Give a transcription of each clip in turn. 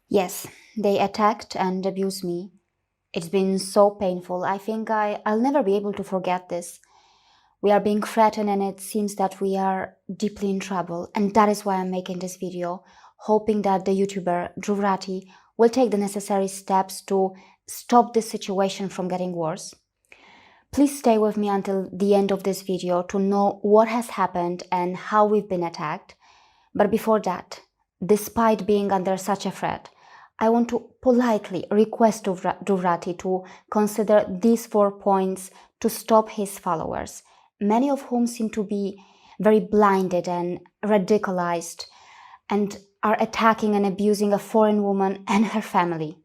Yes, they attacked and abused me. It's been so painful. I think I'll never be able to forget this. We are being threatened and it seems that we are deeply in trouble. And that is why I'm making this video, hoping that the YouTuber Dhruv Rathee will take the necessary steps to stop this situation from getting worse. Please stay with me until the end of this video to know what has happened and how we've been attacked. But before that, despite being under such a threat, I want to politely request Dhruv Rathee to consider these 4 points to stop his followers, many of whom seem to be very blinded and radicalized and are attacking and abusing a foreign woman and her family.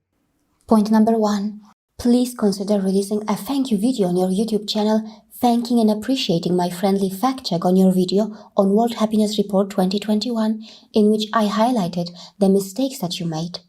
Point number 1. Please consider releasing a thank you video on your YouTube channel thanking and appreciating my friendly fact check on your video on World Happiness Report 2021, in which I highlighted the mistakes that you made.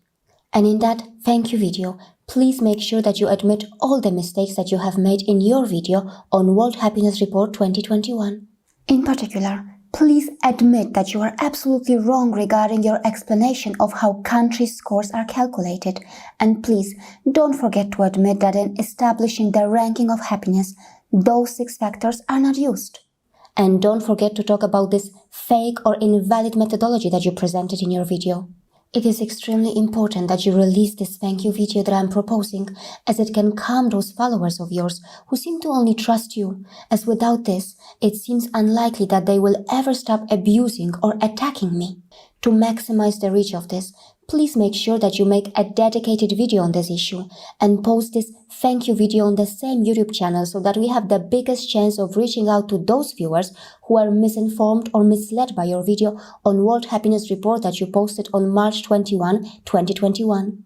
And in that thank you video, please make sure that you admit all the mistakes that you have made in your video on World Happiness Report 2021. In particular, please admit that you are absolutely wrong regarding your explanation of how country scores are calculated. And please don't forget to admit that in establishing the ranking of happiness, those 6 factors are not used. And don't forget to talk about this fake or invalid methodology that you presented in your video. It is extremely important that you release this thank you video that I'm proposing, as it can calm those followers of yours who seem to only trust you, as without this, it seems unlikely that they will ever stop abusing or attacking me. To maximize the reach of this, please make sure that you make a dedicated video on this issue and post this thank you video on the same YouTube channel so that we have the biggest chance of reaching out to those viewers who are misinformed or misled by your video on World Happiness Report that you posted on March 21, 2021.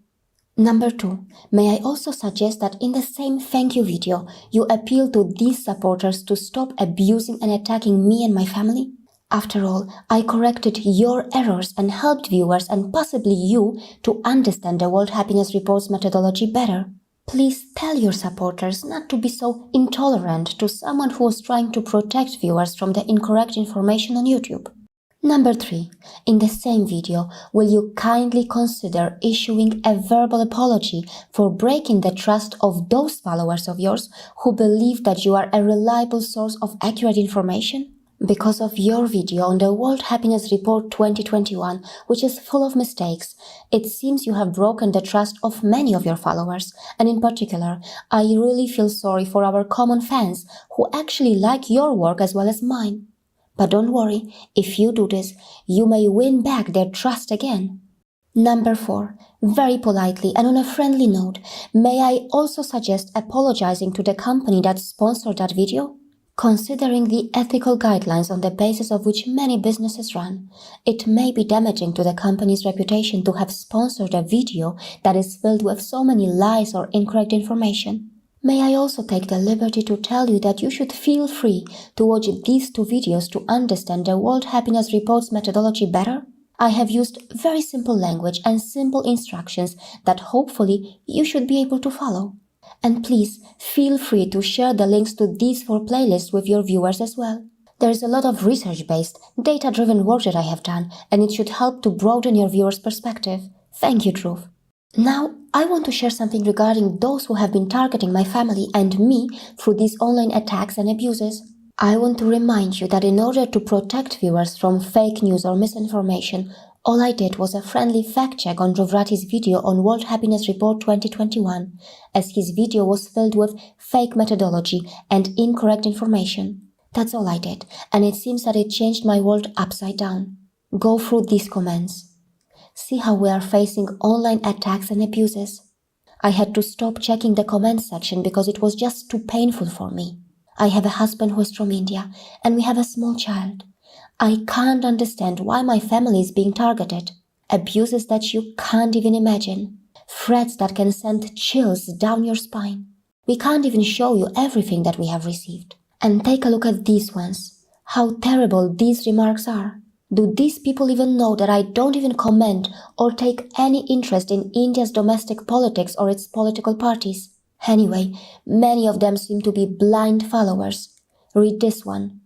Number 2, may I also suggest that in the same thank you video, you appeal to these supporters to stop abusing and attacking me and my family? After all, I corrected your errors and helped viewers and possibly you to understand the World Happiness Report's methodology better. Please tell your supporters not to be so intolerant to someone who is trying to protect viewers from the incorrect information on YouTube. Number 3, in the same video, will you kindly consider issuing a verbal apology for breaking the trust of those followers of yours who believe that you are a reliable source of accurate information? Because of your video on the World Happiness Report 2021, which is full of mistakes, it seems you have broken the trust of many of your followers, and in particular, I really feel sorry for our common fans who actually like your work as well as mine. But don't worry, if you do this, you may win back their trust again. Number 4, very politely and on a friendly note, may I also suggest apologizing to the company that sponsored that video? Considering the ethical guidelines on the basis of which many businesses run, it may be damaging to the company's reputation to have sponsored a video that is filled with so many lies or incorrect information. May I also take the liberty to tell you that you should feel free to watch these 2 videos to understand the World Happiness Report's methodology better? I have used very simple language and simple instructions that hopefully you should be able to follow. And please feel free to share the links to these 4 playlists with your viewers as well. There is a lot of research-based, data-driven work that I have done, and it should help to broaden your viewers' perspective. Thank you, Dhruv. Now, I want to share something regarding those who have been targeting my family and me through these online attacks and abuses. I want to remind you that in order to protect viewers from fake news or misinformation, all I did was a friendly fact check on Dhruv Rathee's video on World Happiness Report 2021, as his video was filled with fake methodology and incorrect information. That's all I did, and it seems that it changed my world upside down. Go through these comments. See how we are facing online attacks and abuses. I had to stop checking the comments section because it was just too painful for me. I have a husband who is from India, and we have a small child. I can't understand why my family is being targeted. Abuses that you can't even imagine. Threats that can send chills down your spine. We can't even show you everything that we have received. And take a look at these ones. How terrible these remarks are. Do these people even know that I don't even comment or take any interest in India's domestic politics or its political parties? Anyway, many of them seem to be blind followers. Read this one.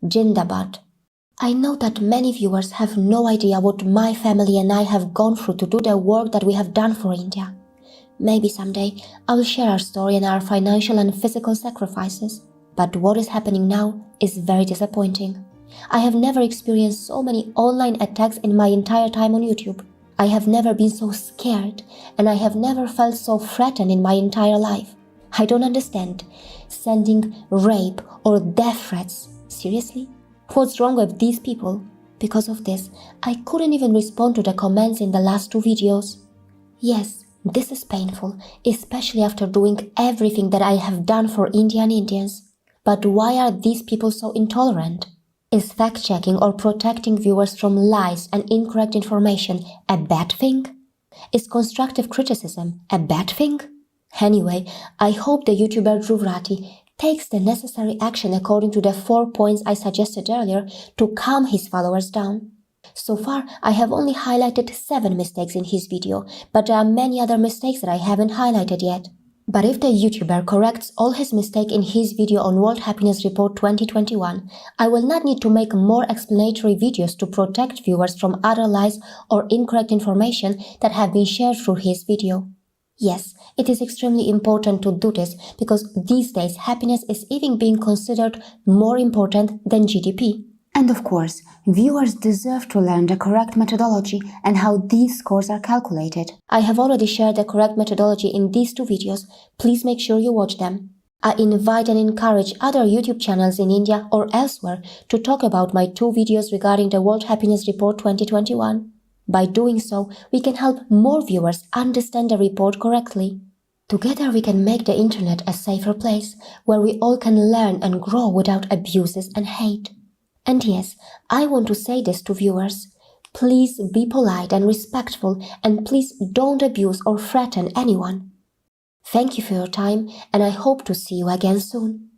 Jindabad. I know that many viewers have no idea what my family and I have gone through to do the work that we have done for India. Maybe someday I will share our story and our financial and physical sacrifices. But what is happening now is very disappointing. I have never experienced so many online attacks in my entire time on YouTube. I have never been so scared, and I have never felt so threatened in my entire life. I don't understand. Sending rape or death threats. Seriously? What's wrong with these people? Because of this, I couldn't even respond to the comments in the last 2 videos. Yes, this is painful, especially after doing everything that I have done for India and Indians. But why are these people so intolerant? Is fact-checking or protecting viewers from lies and incorrect information a bad thing? Is constructive criticism a bad thing? Anyway, I hope the YouTuber Dhruv Rathee takes the necessary action according to the 4 points I suggested earlier to calm his followers down. So far, I have only highlighted 7 mistakes in his video, but there are many other mistakes that I haven't highlighted yet. But if the YouTuber corrects all his mistakes in his video on World Happiness Report 2021, I will not need to make more explanatory videos to protect viewers from other lies or incorrect information that have been shared through his video. Yes, it is extremely important to do this because these days happiness is even being considered more important than GDP. And of course, viewers deserve to learn the correct methodology and how these scores are calculated. I have already shared the correct methodology in these 2 videos. Please make sure you watch them. I invite and encourage other YouTube channels in India or elsewhere to talk about my 2 videos regarding the World Happiness Report 2021. By doing so, we can help more viewers understand the report correctly. Together we can make the internet a safer place where we all can learn and grow without abuses and hate. And yes, I want to say this to viewers. Please be polite and respectful, and please don't abuse or threaten anyone. Thank you for your time, and I hope to see you again soon.